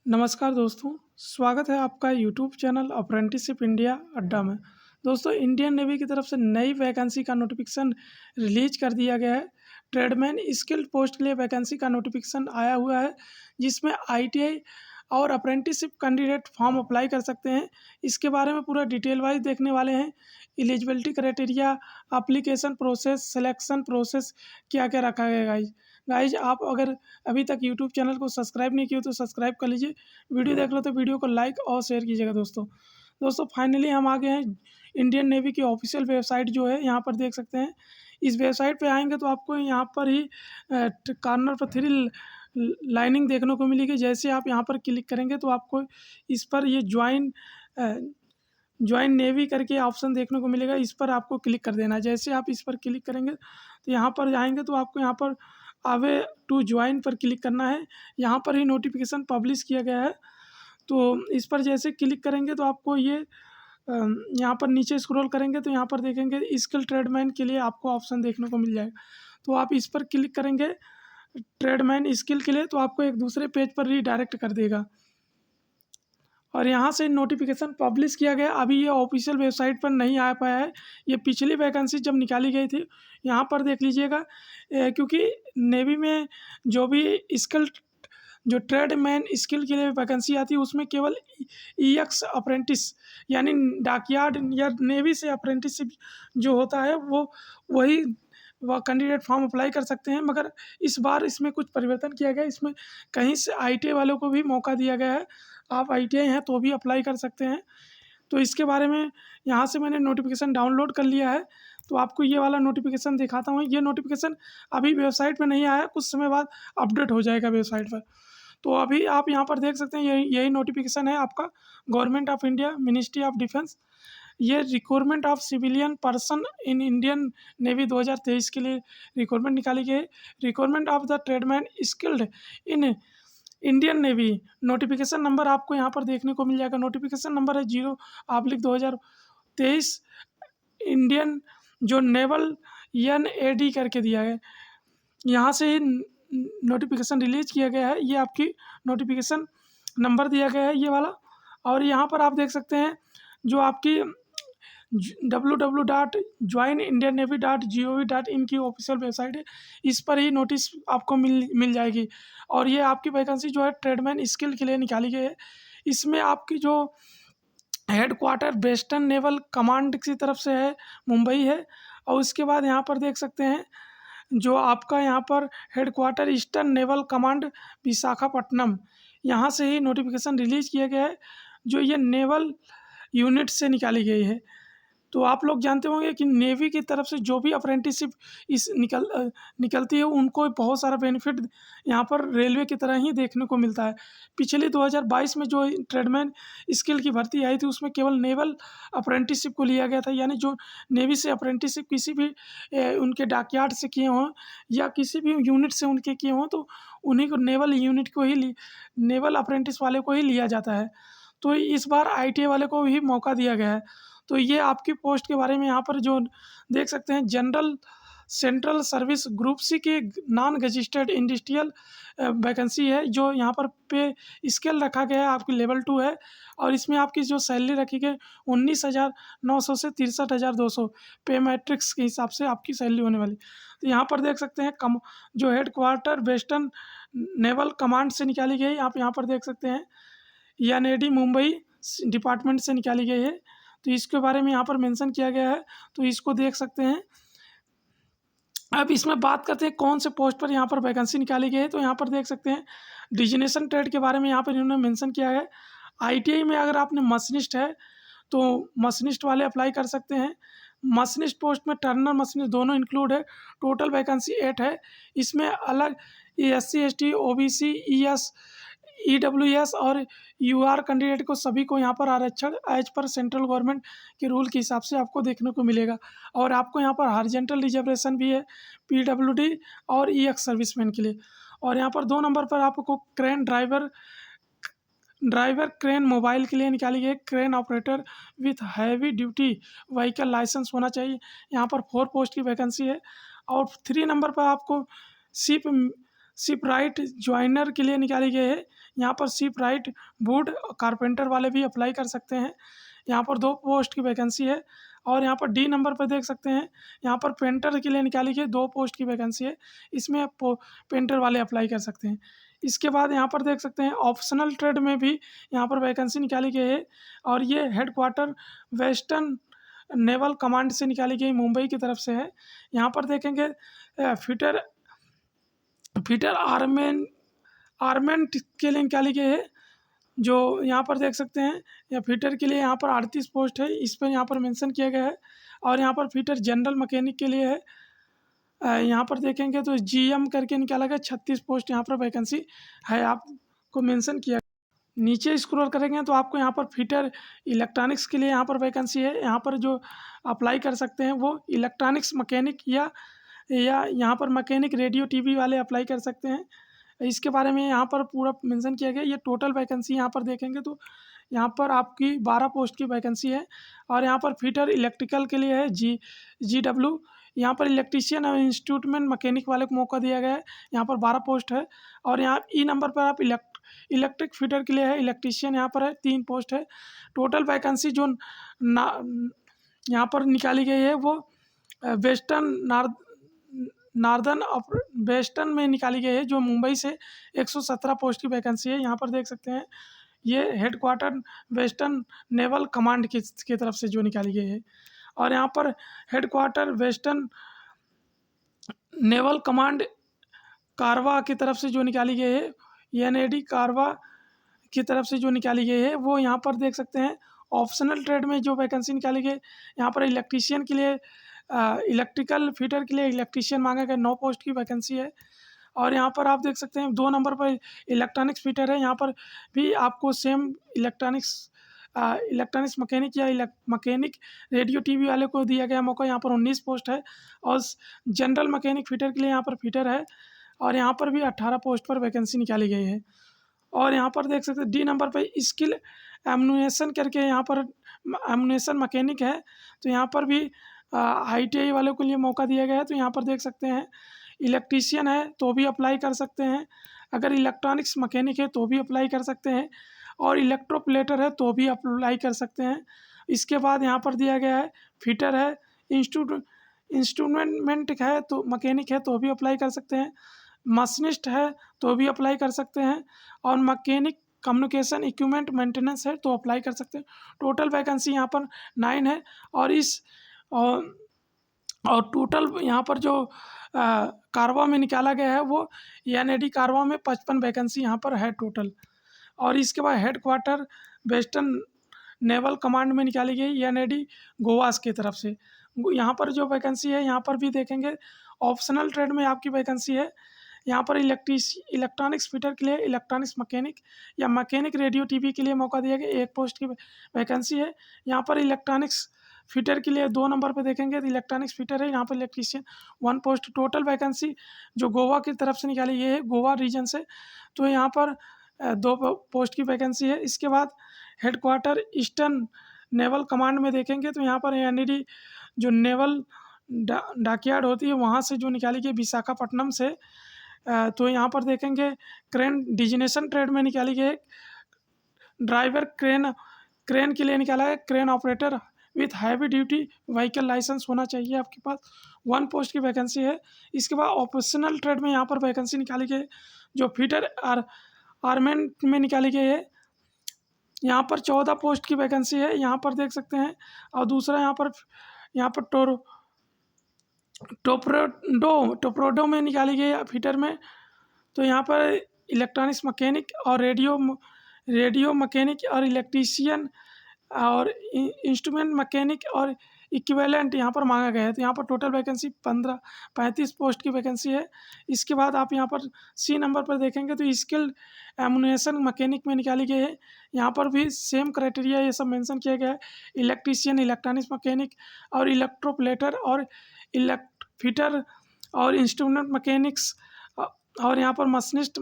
नमस्कार दोस्तों, स्वागत है आपका यूट्यूब चैनल अप्रेंटिसशिप इंडिया अड्डा में। दोस्तों, इंडियन नेवी की तरफ से नई वैकेंसी का नोटिफिकेशन रिलीज कर दिया गया है। ट्रेडमैन स्किल्ड पोस्ट के लिए वैकेंसी का नोटिफिकेशन आया हुआ है, जिसमें आईटीआई और अप्रेंटिसशिप कैंडिडेट फॉर्म अप्लाई कर सकते हैं। इसके बारे में पूरा डिटेल वाइज देखने वाले हैं। Eligibility criteria, application process, selection process, क्या क्या रखा गया है। गाइज, आप अगर अभी तक यूट्यूब चैनल को सब्सक्राइब नहीं किया तो सब्सक्राइब कर लीजिए। वीडियो देख लो तो वीडियो को लाइक और शेयर कीजिएगा दोस्तों फाइनली हम आ गए हैं इंडियन नेवी की ऑफिशियल वेबसाइट जो है, यहाँ पर देख सकते हैं। इस वेबसाइट पे आएंगे तो आपको यहाँ पर ही कॉर्नर पर 3 लाइनिंग देखने को मिलेगी। जैसे आप यहाँ पर क्लिक करेंगे तो आपको इस पर ये ज्वाइन नेवी करके ऑप्शन देखने को मिलेगा। इस पर आपको क्लिक कर देना है। जैसे आप इस पर क्लिक करेंगे तो यहाँ पर जाएंगे तो आपको यहाँ पर आवे टू ज्वाइन पर क्लिक करना है। यहाँ पर ही नोटिफिकेशन पब्लिश किया गया है, तो इस पर जैसे क्लिक करेंगे तो आपको ये यहाँ पर नीचे स्क्रॉल करेंगे तो यहाँ पर देखेंगे स्किल ट्रेडमैन के लिए आपको ऑप्शन देखने को मिल जाएगा। तो आप इस पर क्लिक करेंगे ट्रेडमैन स्किल के लिए, तो आपको एक दूसरे पेज पर रीडायरेक्ट कर देगा और यहाँ से नोटिफिकेशन पब्लिश किया गया। अभी ये ऑफिशियल वेबसाइट पर नहीं आ पाया है। ये पिछली वैकेंसी जब निकाली गई थी, यहाँ पर देख लीजिएगा, क्योंकि नेवी में जो भी स्किल जो ट्रेडमैन स्किल के लिए वैकेंसी आती है उसमें केवल ईएक्स अप्रेंटिस यानी डाकयार्ड या नेवी से अप्रेंटिसशिप जो होता है वही वह कैंडिडेट फॉर्म अप्लाई कर सकते हैं। मगर इस बार इसमें कुछ परिवर्तन किया गया। इसमें कहीं से आईटीआई वालों को भी मौका दिया गया है। आप आईटीआई हैं तो भी अप्लाई कर सकते हैं। तो इसके बारे में यहाँ से मैंने नोटिफिकेशन डाउनलोड कर लिया है, तो आपको ये वाला नोटिफिकेशन दिखाता हूँ। ये नोटिफिकेशन अभी वेबसाइट में नहीं आया, कुछ समय बाद अपडेट हो जाएगा वेबसाइट पर। तो अभी आप यहाँ पर देख सकते हैं, यही नोटिफिकेशन है आपका। Government of India, ministry of defence, ये requirement of civilian person in Indian navy 2023 के लिए रिक्वायरमेंट निकाली गई है। Requirement of the tradesman skilled in Indian navy. Notification number आपको यहाँ पर देखने को मिल जाएगा। नोटिफिकेशन नंबर है 0/2023। इंडियन जो नेवल NAD करके दिया है, यहाँ से ही नोटिफिकेशन रिलीज किया गया है। ये आपकी नोटिफिकेशन नंबर दिया गया है ये वाला। और यहाँ पर आप देख सकते हैं जो आपकी www.joinindiannavy.gov.in की ऑफिशियल वेबसाइट है, इस पर ही नोटिस आपको मिल जाएगी। और ये आपकी वैकेंसी जो है ट्रेडमैन स्किल के लिए निकाली गई है। इसमें आपकी जो head quarter western naval command की तरफ से है, मुंबई है। और उसके बाद यहाँ पर देख सकते हैं जो आपका यहाँ पर head quarter eastern naval command Visakhapatnam, यहाँ से ही नोटिफिकेशन रिलीज किया गया है, जो ये नेवल यूनिट से निकाली गई है। तो आप लोग जानते होंगे कि नेवी की तरफ से जो भी अप्रेंटिसशिप निकलती है उनको बहुत सारा बेनिफिट यहाँ पर रेलवे की तरह ही देखने को मिलता है। पिछले 2022 में जो ट्रेडमैन स्किल की भर्ती आई थी उसमें केवल नेवल अप्रेंटिसशिप को लिया गया था, यानी जो नेवी से अप्रेंटिसशिप किसी भी उनके डॉकयार्ड से किए हों या किसी भी यूनिट से उनके किए हों, तो उन्हीं को नेवल यूनिट को ही नेवल अप्रेंटिस वाले को ही लिया जाता है। तो इस बार आईटीआई वाले को भी मौका दिया गया है। तो ये आपकी पोस्ट के बारे में यहाँ पर जो देख सकते हैं, general central service group C के नॉन रजिस्टर्ड इंडस्ट्रियल वैकेंसी है, जो यहाँ पर पे स्केल रखा गया है आपकी लेवल 2 है। और इसमें आपकी जो सैलरी रखी गई 19,900 से 63,200 पे मैट्रिक्स के हिसाब से आपकी सैलरी होने वाली। तो यहाँ पर देख सकते हैं जो head quarter western naval command से निकाली गई, आप यहाँ पर देख सकते हैं NAD मुंबई डिपार्टमेंट से निकाली गई है। तो इसके बारे में यहाँ पर मेंशन किया गया है, तो इसको देख सकते हैं। अब इसमें बात करते हैं कौन से पोस्ट पर यहाँ पर वैकेंसी निकाली गई है। तो यहाँ पर देख सकते हैं डिजिग्नेशन ट्रेड के बारे में यहाँ पर इन्होंने मेंशन किया है। आईटीआई में अगर आपने मशीनिस्ट है तो मशीनिस्ट वाले अप्लाई कर सकते हैं। मशीनिस्ट पोस्ट में टर्नर मशीनिस्ट दोनों इंक्लूड है। टोटल वैकेंसी 8 है। इसमें अलग SC ST OBC ES EWS और UR कैंडिडेट को सभी को यहाँ पर आरक्षण एज पर सेंट्रल गवर्नमेंट के रूल के हिसाब से आपको देखने को मिलेगा। और आपको यहाँ पर हॉरिजॉन्टल रिजर्वेशन भी है PWD और EX सर्विसमैन के लिए। और यहाँ पर 2 नंबर पर आपको क्रेन ड्राइवर क्रेन मोबाइल के लिए निकाली गई। Crane operator with heavy duty vehicle licence होना चाहिए। यहाँ पर 4 पोस्ट की वैकेंसी है। और 3 नंबर पर आपको शिप राइट ज्वाइनर के लिए निकाली गई है। यहाँ पर शिप राइट, वुड, कारपेंटर वाले भी अप्लाई कर सकते हैं। यहाँ पर 2 पोस्ट की वैकेंसी है। और यहाँ पर डी नंबर पर देख सकते हैं, यहाँ पर पेंटर के लिए निकाली गई 2 पोस्ट की वैकेंसी है। इसमें आप पेंटर वाले अप्लाई कर सकते हैं। इसके बाद यहाँ पर देख सकते हैं ऑप्शनल ट्रेड में भी यहाँ पर वैकेंसी निकाली गई है, और ये हेडक्वार्टर वेस्टर्न नेवल कमांड से निकाली गई, मुंबई की तरफ से है। यहाँ पर देखेंगे फिटर फिटर आर्मेंट के लिए निकाली गई है, जो यहाँ पर देख सकते हैं। या फिटर के लिए यहाँ पर 38 पोस्ट है, इस पर यहाँ पर मेंशन किया गया है। और यहाँ पर फिटर जनरल मैकेनिक के लिए है, यहाँ पर देखेंगे तो जीएम करके निकाला गया 36 पोस्ट यहाँ पर वैकेंसी है, आपको मेंशन किया। नीचे स्क्रॉल करेंगे तो आपको यहाँ पर फिटर इलेक्ट्रॉनिक्स के लिए यहाँ पर वैकेंसी है। यहाँ पर जो अप्लाई कर सकते हैं वो इलेक्ट्रॉनिक्स मैकेनिक या यहाँ पर मैकेनिक रेडियो टीवी वाले अप्लाई कर सकते हैं। इसके बारे में यहाँ पर पूरा मेंशन किया गया। ये टोटल वैकेंसी यहाँ पर देखेंगे तो यहाँ पर आपकी 12 पोस्ट की वैकेंसी है। और यहाँ पर फिटर इलेक्ट्रिकल के लिए है GW। यहाँ पर इलेक्ट्रीशियन और इंस्ट्रूमेंट मैकेनिक वाले को मौका दिया गया है, यहाँ पर 12 पोस्ट है। और यहाँ ई नंबर पर आप इलेक्ट्रिक फिटर के लिए है, इलेक्ट्रीशियन यहाँ पर है 3 पोस्ट है। टोटल वैकेंसी जो यहाँ पर निकाली गई है वो नार्दर्न वेस्टर्न में निकाली गई है, जो मुंबई से 117 पोस्ट की वैकेंसी है। यहाँ पर देख सकते हैं ये हेडक्वार्टर वेस्टर्न नेवल कमांड की तरफ से जो निकाली गई है। और यहाँ पर हेडक्वार्टर वेस्टर्न नेवल कमांड कारवा की तरफ से जो निकाली गई है, NAD कारवा की तरफ से जो निकाली गई है, वो यहाँ पर देख सकते हैं। ऑप्शनल ट्रेड में जो वैकेंसी निकाली गई, यहाँ पर इलेक्ट्रीशियन के लिए इलेक्ट्रिकल फिटर के लिए इलेक्ट्रीशियन मांगा गया 9 पोस्ट की वैकेंसी है। और यहाँ पर आप देख सकते हैं 2 नंबर पर इलेक्ट्रॉनिक्स फिटर है, यहाँ पर भी आपको सेम इलेक्ट्रॉनिक्स मैकेनिक या मैकेनिक रेडियो टीवी वाले को दिया गया मौका। यहाँ पर 19 पोस्ट है। और जनरल मैकेनिक फिटर के लिए यहाँ पर फिटर है, और यहाँ पर भी 18 पोस्ट पर वैकेंसी निकाली गई है। और यहाँ पर देख सकते हैं डी नंबर पर स्किल एमुनेशन करके यहाँ पर एमुनेशन मैकेनिक है, तो यहाँ पर भी ITI वालों के लिए मौका दिया गया है। तो यहाँ पर देख सकते हैं इलेक्ट्रीशियन है तो भी अप्लाई कर सकते हैं, अगर इलेक्ट्रॉनिक्स मैकेनिक है तो भी अप्लाई कर सकते हैं, और इलेक्ट्रोप्लेटर है तो भी अप्लाई कर सकते हैं। इसके बाद यहाँ पर दिया गया है फिटर है, इंस्ट्रूमेंट है तो मैकेनिक है तो भी अप्लाई कर सकते हैं, मशीनिस्ट है तो भी अप्लाई कर सकते हैं, और मैकेनिक कम्युनिकेशन इक्विपमेंट मेंटेनेंस है तो अप्लाई कर सकते हैं। टोटल वैकेंसी यहाँ पर 9 है। और टोटल यहाँ पर जो कारवा में निकाला गया है वो NAD कारवा में 55 वैकेंसी यहाँ पर है टोटल। और इसके बाद हेडक्वार्टर वेस्टर्न नेवल कमांड में निकाली गई NAD गोवा की तरफ से। यहाँ पर जो वैकेंसी है यहाँ पर भी देखेंगे ऑप्शनल ट्रेड में आपकी वैकेंसी है। यहाँ पर इलेक्ट्रॉनिक्स फिटर के लिए इलेक्ट्रॉनिक्स मैकेनिक या मैकेनिक रेडियो टीवी के लिए मौका दिया गया, 1 पोस्ट की वैकेंसी है। यहाँ पर इलेक्ट्रॉनिक्स फिटर के लिए 2 नंबर पर देखेंगे तो इलेक्ट्रॉनिक्स फिटर है, यहाँ पर इलेक्ट्रीशियन 1 पोस्ट। टोटल वैकेंसी जो गोवा की तरफ से निकाली ये है, गोवा रीजन से, तो यहाँ पर 2 पोस्ट की वैकेंसी है। इसके बाद हेडक्वार्टर ईस्टर्न नेवल कमांड में देखेंगे तो यहाँ पर NAD जो नेवल डॉकयार्ड होती है वहाँ से जो निकाली गई विशाखापट्टनम से, तो यहाँ पर देखेंगे क्रेन डिजिग्नेशन ट्रेड में निकाली गई ड्राइवर क्रेन के लिए निकाला है, crane operator with heavy duty vehicle licence होना चाहिए आपके पास, 1 पोस्ट की वैकेंसी है। इसके बाद ऑप्शनल ट्रेड में यहाँ पर वैकेंसी निकाली गई जो फिटर आर्मेंट में निकाली गई है, यहाँ पर 14 पोस्ट की वैकेंसी है, यहाँ पर देख सकते हैं। और दूसरा यहाँ पर टोप्रोडो में निकाली गई है फिटर में, तो यहाँ पर इलेक्ट्रॉनिक्स मैकेनिक और रेडियो मैकेनिक और इलेक्ट्रीशियन और इंस्ट्रूमेंट मैकेनिक और इक्विवेलेंट यहाँ पर मांगा गया है। तो यहाँ पर टोटल वैकेंसी 35 पोस्ट की वैकेंसी है। इसके बाद आप यहाँ पर C नंबर पर देखेंगे तो स्किल एमुनेशन मैकेनिक में निकाली गई है, यहाँ पर भी सेम क्राइटेरिया ये सब मेंशन किया गया है, इलेक्ट्रीशियन, इलेक्ट्रॉनिक्स मैकेनिक और इलेक्ट्रोप्लेटर और फिटर और इंस्ट्रूमेंट मैकेनिक्स, और यहाँ पर मशीनिस्ट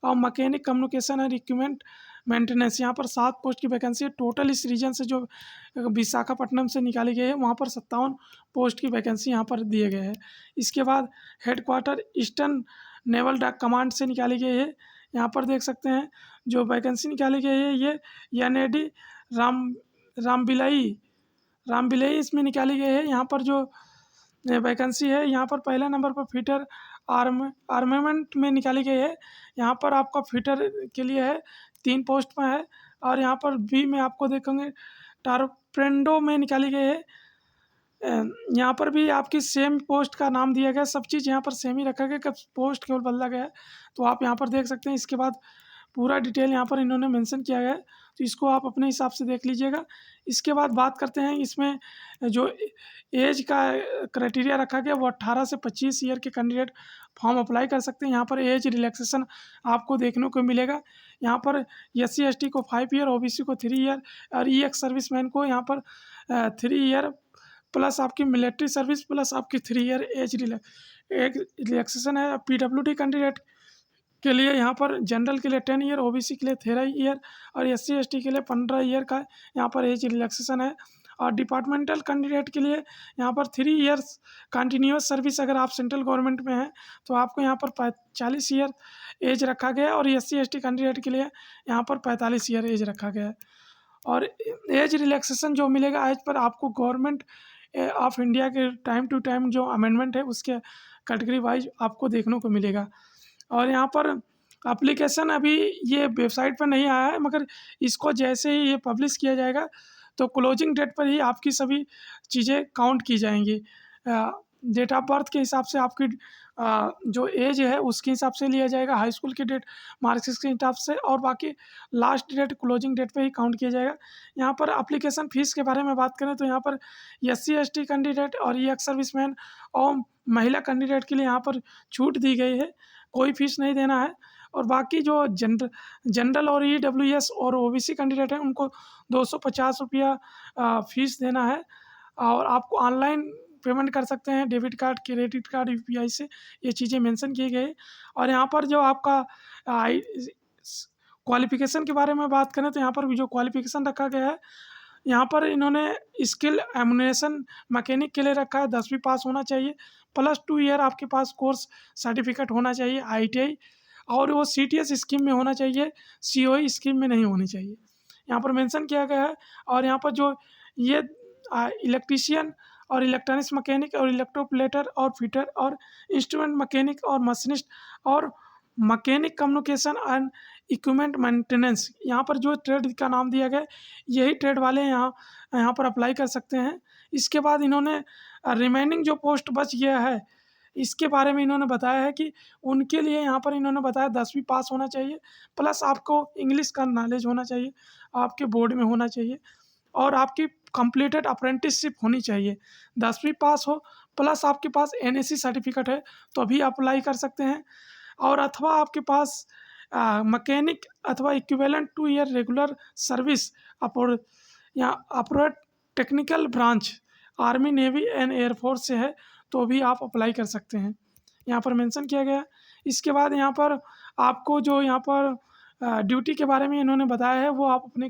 और मैकेनिक कम्युनिकेशन और इक्विपमेंट मेंटेनेंस, यहाँ पर 7 पोस्ट की वैकेंसी है। टोटल इस रीजन से जो विशाखापट्टनम से निकाली गई है वहाँ पर 57 पोस्ट की वैकेंसी यहाँ पर दिए गए हैं। इसके बाद हेडक्वार्टर ईस्टर्न नेवल कमांड से निकाली गई है, यहाँ पर देख सकते हैं जो वैकेंसी निकाली गई है ये NAD राम रामबिलाई रामबिलाई इसमें निकाली गई है। यहाँ पर जो वैकेंसी है यहाँ पर पहले नंबर पर फिटर आर्मेमेंट में निकाली गई है। यहाँ पर आपका फिटर के लिए है 3 पोस्ट में है। और यहाँ पर बी में आपको देखेंगे टारपेंडो में निकाली गई है। यहाँ पर भी आपकी सेम पोस्ट का नाम दिया गया, सब चीज़ यहाँ पर सेम ही रखा गया, कब पोस्ट केवल बदला गया है। तो आप यहाँ पर देख सकते हैं। इसके बाद पूरा डिटेल यहाँ पर इन्होंने मेंशन किया गया है, तो इसको आप अपने हिसाब से देख लीजिएगा। इसके बाद बात करते हैं इसमें जो एज का क्राइटेरिया रखा गया वो 18 से 25 ईयर के कैंडिडेट फॉर्म अप्लाई कर सकते हैं। यहाँ पर एज रिलैक्सेशन आपको देखने को मिलेगा। यहाँ पर SC ST को 5 ईयर, OBC को 3 ईयर और EX सर्विसमैन को यहाँ पर 3 ईयर प्लस आपकी मिलिट्री सर्विस प्लस आपकी 3 ईयर एज रिलैक्सेशन है। PWD कैंडिडेट के लिए यहाँ पर जनरल के लिए 10 ईयर, OBC के लिए 13 ईयर और SC ST के लिए 15 ईयर का यहाँ पर एज रिलैक्सेशन है। और डिपार्टमेंटल कैंडिडेट के लिए यहाँ पर 3 ईयर्स कंटिन्यूस सर्विस अगर आप सेंट्रल गवर्नमेंट में हैं तो आपको यहाँ पर 40 ईयर एज रखा गया है। और SC ST कैंडिडेट के लिए यहाँ पर 45 ईयर एज रखा गया है। और एज रिलैक्सेशन जो मिलेगा एज पर आपको गवर्नमेंट ऑफ इंडिया के टाइम टू टाइम जो अमेंडमेंट है उसके कैटेगरी वाइज आपको देखने को मिलेगा। और यहाँ पर एप्लीकेशन अभी ये वेबसाइट पर नहीं आया है, मगर इसको जैसे ही ये पब्लिश किया जाएगा तो क्लोजिंग डेट पर ही आपकी सभी चीज़ें काउंट की जाएंगी। डेट ऑफ बर्थ के हिसाब से आपकी जो एज है उसके हिसाब से लिया जाएगा, हाई स्कूल की डेट, मार्कशीट के हिसाब से, और बाकी लास्ट डेट क्लोजिंग डेट पे ही काउंट किया जाएगा। यहाँ पर एप्लीकेशन फ़ीस के बारे में बात करें तो यहाँ पर SC ST कैंडिडेट और EX सर्विसमैन और महिला कैंडिडेट के लिए यहाँ पर छूट दी गई है, कोई फीस नहीं देना है। और बाकी जो जनरल और EWS और OBC कैंडिडेट हैं उनको 250 रुपया फ़ीस देना है। और आपको ऑनलाइन पेमेंट कर सकते हैं, debit card, credit card, UPI से, ये चीज़ें मेंशन की गई। और यहाँ पर जो आपका क्वालिफ़िकेशन के बारे में बात करें तो यहाँ पर भी जो क्वालिफ़िकेशन रखा गया है यहाँ पर इन्होंने स्किल एमुनेशन मैकेनिक के लिए रखा है, 10वीं पास होना चाहिए, प्लस 2 ईयर आपके पास कोर्स सर्टिफिकेट होना चाहिए ITI, और वो CTS स्कीम में होना चाहिए, COE स्कीम में नहीं होनी चाहिए, यहाँ पर मेंशन किया गया है। और यहाँ पर जो ये इलेक्ट्रीशियन और इलेक्ट्रॉनिक्स मैकेनिक और इलेक्ट्रोप्लेटर और फिटर और इंस्ट्रूमेंट मैकेनिक और मशीनिस्ट और mechanic communication and equipment maintenance, यहाँ पर जो ट्रेड का नाम दिया गया यही ट्रेड वाले यहाँ पर अप्लाई कर सकते हैं। इसके बाद इन्होंने रिमेनिंग जो पोस्ट बच गया है इसके बारे में इन्होंने बताया है कि उनके लिए यहाँ पर इन्होंने बताया 10वीं पास होना चाहिए, प्लस आपको इंग्लिश का नॉलेज होना चाहिए, आपके बोर्ड में होना चाहिए, और आपकी कंप्लीटेड अप्रेंटिसशिप होनी चाहिए। 10वीं पास हो प्लस आपके पास NSC सर्टिफिकेट है तो भी अप्लाई कर सकते हैं। और अथवा आपके पास मैकेनिक अथवा इक्विवेलेंट 2 ईयर रेगुलर सर्विस या approved technical branch army, navy and air force से है तो भी आप अप्लाई कर सकते हैं, यहाँ पर मेंशन किया गया है। इसके बाद यहाँ पर आपको जो यहाँ पर ड्यूटी के बारे में इन्होंने बताया है वो आप अपने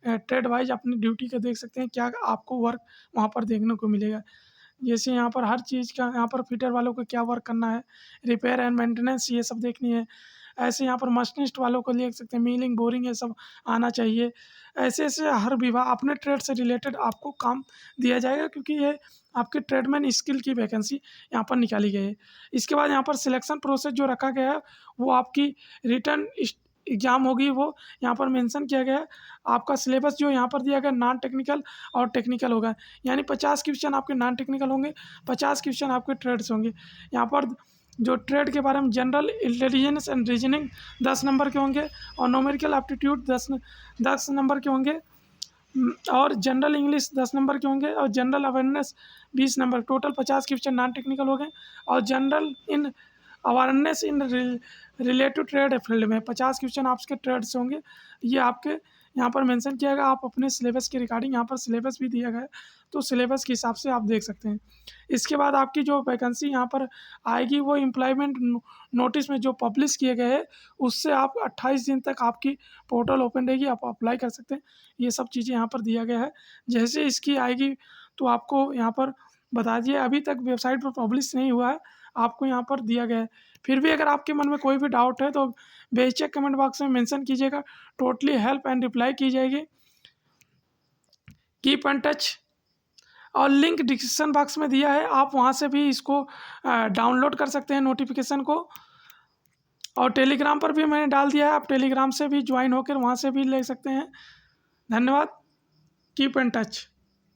ट्रेड वाइज अपनी ड्यूटी का देख सकते हैं, क्या आपको वर्क वहाँ पर देखने को मिलेगा। जैसे यहाँ पर हर चीज़ का यहाँ पर फिटर वालों को क्या वर्क करना है, रिपेयर एंड मेंटेनेंस ये सब देखनी है। ऐसे यहाँ पर मशीनिस्ट वालों को देख सकते हैं, मिलिंग, बोरिंग ये सब आना चाहिए। ऐसे ऐसे हर विभाग अपने ट्रेड से रिलेटेड आपको काम दिया जाएगा, क्योंकि ये आपके ट्रेडमैन स्किल की वैकेंसी यहाँ पर निकाली गई है। इसके बाद यहाँ पर सिलेक्शन प्रोसेस जो रखा गया है वो आपकी रिटर्न एग्ज़ाम होगी, वो यहाँ पर मेंशन किया गया है। आपका सिलेबस जो यहाँ पर दिया गया नॉन टेक्निकल और टेक्निकल होगा, यानी 50 क्वेश्चन आपके नॉन टेक्निकल होंगे, 50 क्वेश्चन आपके ट्रेड से होंगे। यहाँ पर जो ट्रेड के बारे में general intelligence and reasoning 10 number के होंगे और न्यूमेरिकल एप्टीट्यूड 10 नंबर के होंगे, और जनरल इंग्लिश 10 नंबर के होंगे, और general awareness 20 number, total 50 question non technical हो गए। और general in awareness in related trade field में 50 क्वेश्चन आपके ट्रेड से होंगे। ये आपके यहाँ पर मेंशन किया गया, आप अपने सिलेबस के रिगार्डिंग यहाँ पर सिलेबस भी दिया गया है, तो सिलेबस के हिसाब से आप देख सकते हैं। इसके बाद आपकी जो वैकेंसी यहाँ पर आएगी वो एम्प्लॉयमेंट नोटिस में जो पब्लिश किए गए हैं उससे आप 28 दिन तक आपकी पोर्टल ओपन रहेगी, आप अप्लाई कर सकते हैं। ये सब चीज़ें यहाँ पर दिया गया है, जैसे इसकी आएगी तो आपको यहाँ पर बता दिए। अभी तक वेबसाइट पर पब्लिश नहीं हुआ है, आपको यहाँ पर दिया गया है। फिर भी अगर आपके मन में कोई भी डाउट है तो बेझिझक कमेंट बॉक्स में मेंशन कीजिएगा, टोटली हेल्प एंड रिप्लाई की जाएगी। कीप इन टच, और लिंक डिस्क्रिप्शन बॉक्स में दिया है, आप वहाँ से भी इसको डाउनलोड कर सकते हैं नोटिफिकेशन को। और टेलीग्राम पर भी मैंने डाल दिया है, आप टेलीग्राम से भी ज्वाइन होकर वहाँ से भी ले सकते हैं। धन्यवाद। Keep in touch.